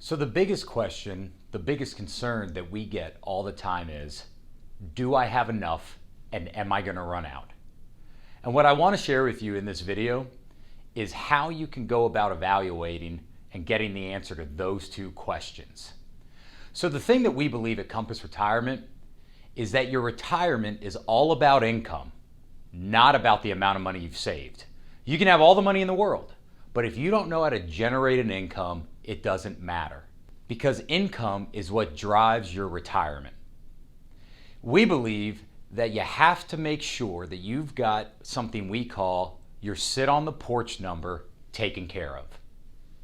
So the biggest question, the biggest concern that we get all the time is, do I have enough and am I going to run out? And what I want to share with you in this video is how you can go about evaluating and getting the answer to those two questions. So the thing that we believe at Compass Retirement is that your retirement is all about income, not about the amount of money you've saved. You can have all the money in the world, but if you don't know how to generate an income, it doesn't matter, because income is what drives your retirement. We believe that you have to make sure that you've got something we call your sit on the porch number taken care of.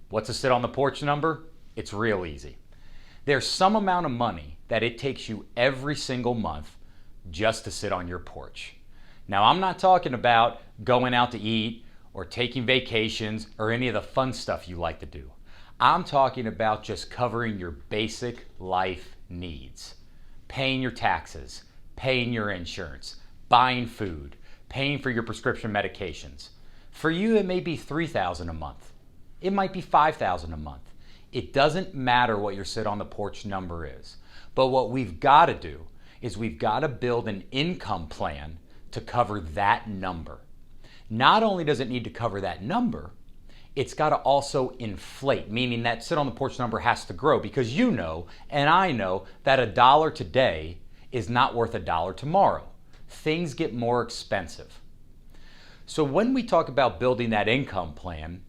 What's a sit on the porch number? It's real easy. There's some amount of money that it takes you every single month just to sit on your porch. Now, I'm not talking about going out to eat or taking vacations or any of the fun stuff you like to do. I'm talking about just covering your basic life needs. Paying your taxes, paying your insurance, buying food, paying for your prescription medications. For you, it may be $3,000 a month. It might be $5,000 a month. It doesn't matter what your sit on the porch number is. But what we've got to do is we've got to build an income plan to cover that number. Not only does it need to cover that number, it's got to also inflate, meaning that sit on the porch number has to grow, because you know, and I know, that $1 today is not worth $1 tomorrow. Things get more expensive. So when we talk about building that income plan,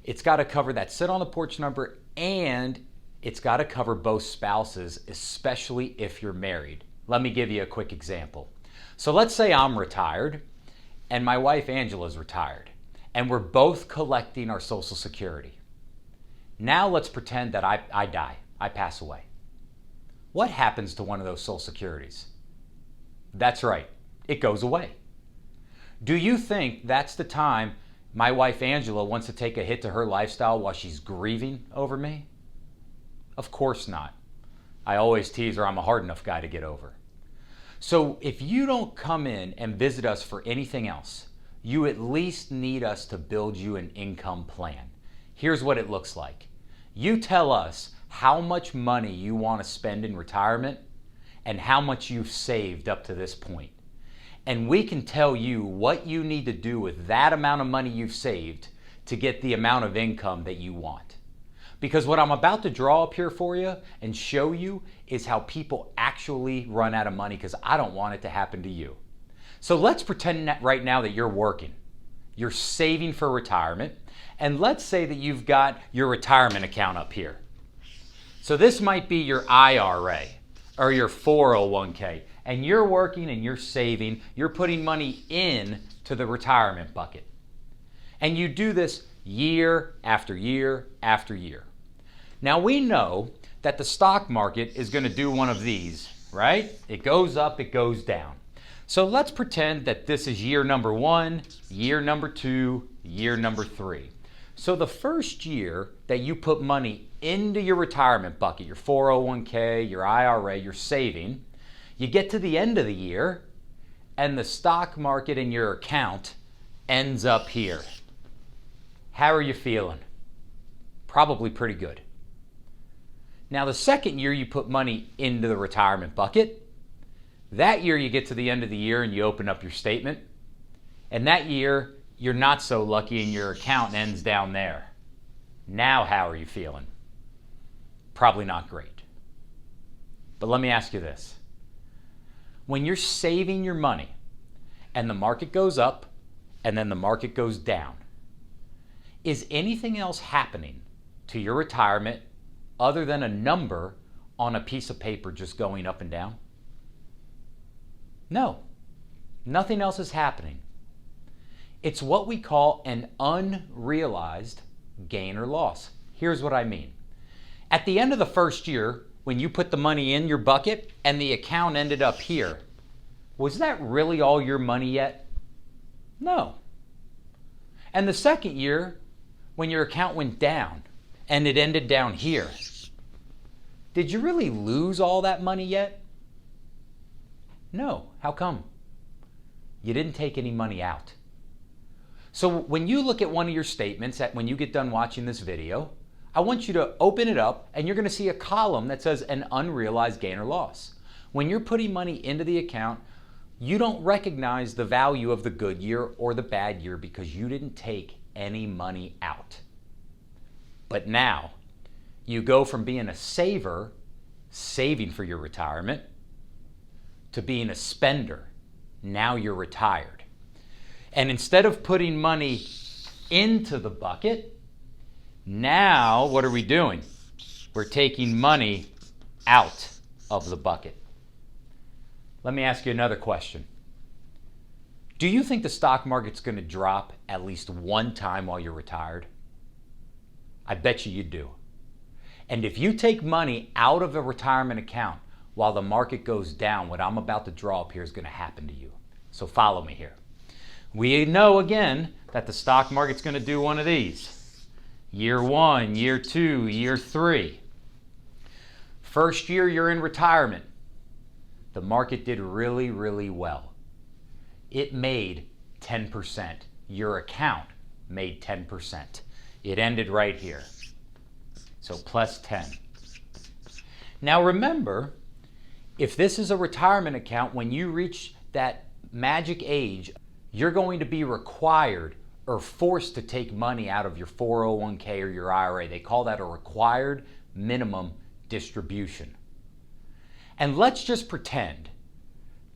it's got to cover that sit on the porch number, and it's got to cover both spouses, especially if you're married. Let me give you a quick example. So let's say I'm retired and my wife Angela's retired, and we're both collecting our Social Security. Now let's pretend that I die, I pass away. What happens to one of those Social Securities? That's right, it goes away. Do you think that's the time my wife Angela wants to take a hit to her lifestyle while she's grieving over me? Of course not. I always tease her I'm a hard enough guy to get over. So if you don't come in and visit us for anything else, you at least need us to build you an income plan. Here's what it looks like. You tell us how much money you want to spend in retirement and how much you've saved up to this point. And we can tell you what you need to do with that amount of money you've saved to get the amount of income that you want. Because what I'm about to draw up here for you and show you is how people actually run out of money, because I don't want it to happen to you. So let's pretend that right now that you're working, you're saving for retirement, and let's say that you've got your retirement account up here. So this might be your IRA or your 401k, and you're working and you're saving, you're putting money in to the retirement bucket. And you do this year after year after year. Now we know that the stock market is going to do one of these, right? It goes up, it goes down. So let's pretend that this is year number 1, year number 2, year number 3. So the first year that you put money into your retirement bucket, your 401k, your IRA, your saving, you get to the end of the year and the stock market in your account ends up here. How are you feeling? Probably pretty good. Now the second year you put money into the retirement bucket, that year you get to the end of the year and you open up your statement, and that year you're not so lucky and your account ends down there. Now how are you feeling? Probably not great. But let me ask you this. When you're saving your money and the market goes up and then the market goes down, is anything else happening to your retirement other than a number on a piece of paper just going up and down? No, nothing else is happening. It's what we call an unrealized gain or loss. Here's what I mean. At the end of the first year, when you put the money in your bucket and the account ended up here, was that really all your money yet? No. And the second year, when your account went down and it ended down here, did you really lose all that money yet? No. How come? You didn't take any money out. So when you look at one of your statements, when you get done watching this video, I want you to open it up and you're going to see a column that says an unrealized gain or loss. When you're putting money into the account, you don't recognize the value of the good year or the bad year because you didn't take any money out. But now you go from being a saver, saving for your retirement, to being a spender. Now you're retired. And instead of putting money into the bucket, now what are we doing? We're taking money out of the bucket. Let me ask you another question. Do you think the stock market's going to drop at least one time while you're retired? I bet you do. And if you take money out of a retirement account while the market goes down, what I'm about to draw up here is going to happen to you. So follow me here. We know again that the stock market's going to do one of these. Year 1, year 2, year 3. First year you're in retirement. The market did really, really well. It made 10%. Your account made 10%. It ended right here. So plus 10. Now remember, if this is a retirement account, when you reach that magic age, you're going to be required or forced to take money out of your 401k or your IRA. They call that a required minimum distribution. And let's just pretend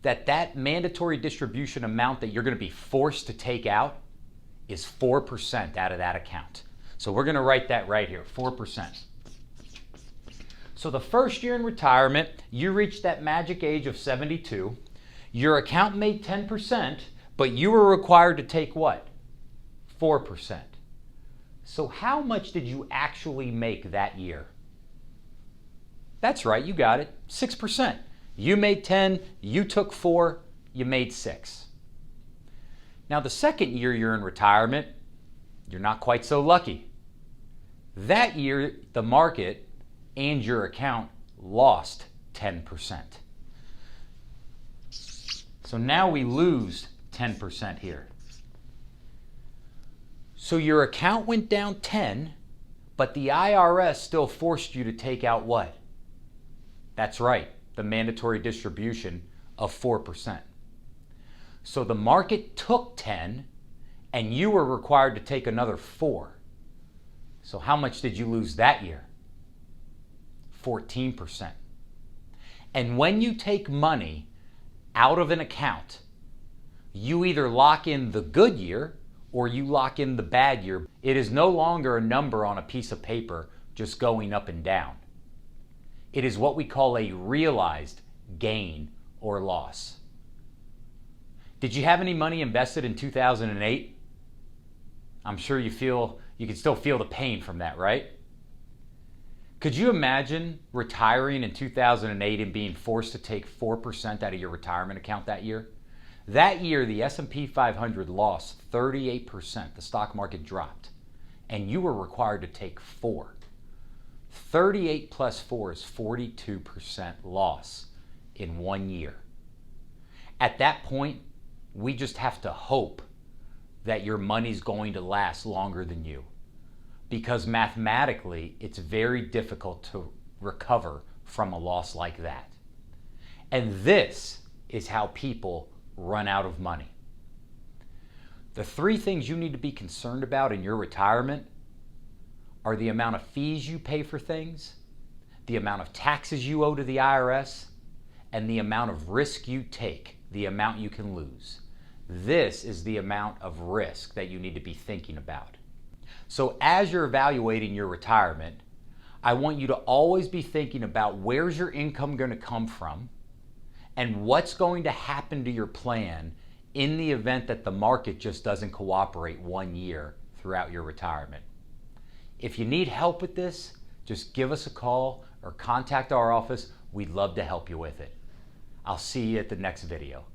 that that mandatory distribution amount that you're going to be forced to take out is 4% out of that account. So we're going to write that right here, 4%. So the first year in retirement, you reached that magic age of 72. Your account made 10%, but you were required to take what? 4%. So how much did you actually make that year? That's right, you got it, 6%. You made 10, you took 4, you made 6. Now the second year you're in retirement, you're not quite so lucky. That year, the market and your account lost 10%. So now we lose 10% here. So your account went down 10, but the IRS still forced you to take out what? That's right, the mandatory distribution of 4%. So the market took 10 and you were required to take another 4. So how much did you lose that year? 14%. And when you take money out of an account, you either lock in the good year or you lock in the bad year. It is no longer a number on a piece of paper just going up and down. It is what we call a realized gain or loss. Did you have any money invested in 2008? I'm sure you can still feel the pain from that, right? Could you imagine retiring in 2008 and being forced to take 4% out of your retirement account that year? That year, the S&P 500 lost 38%. The stock market dropped. And you were required to take 4. 38 plus 4 is 42% loss in 1 year. At that point, we just have to hope that your money's going to last longer than you. Because mathematically, it's very difficult to recover from a loss like that. And this is how people run out of money. The 3 things you need to be concerned about in your retirement are the amount of fees you pay for things, the amount of taxes you owe to the IRS, and the amount of risk you take, the amount you can lose. This is the amount of risk that you need to be thinking about. So as you're evaluating your retirement, I want you to always be thinking about where's your income going to come from and what's going to happen to your plan in the event that the market just doesn't cooperate 1 year throughout your retirement. If you need help with this, just give us a call or contact our office. We'd love to help you with it. I'll see you at the next video.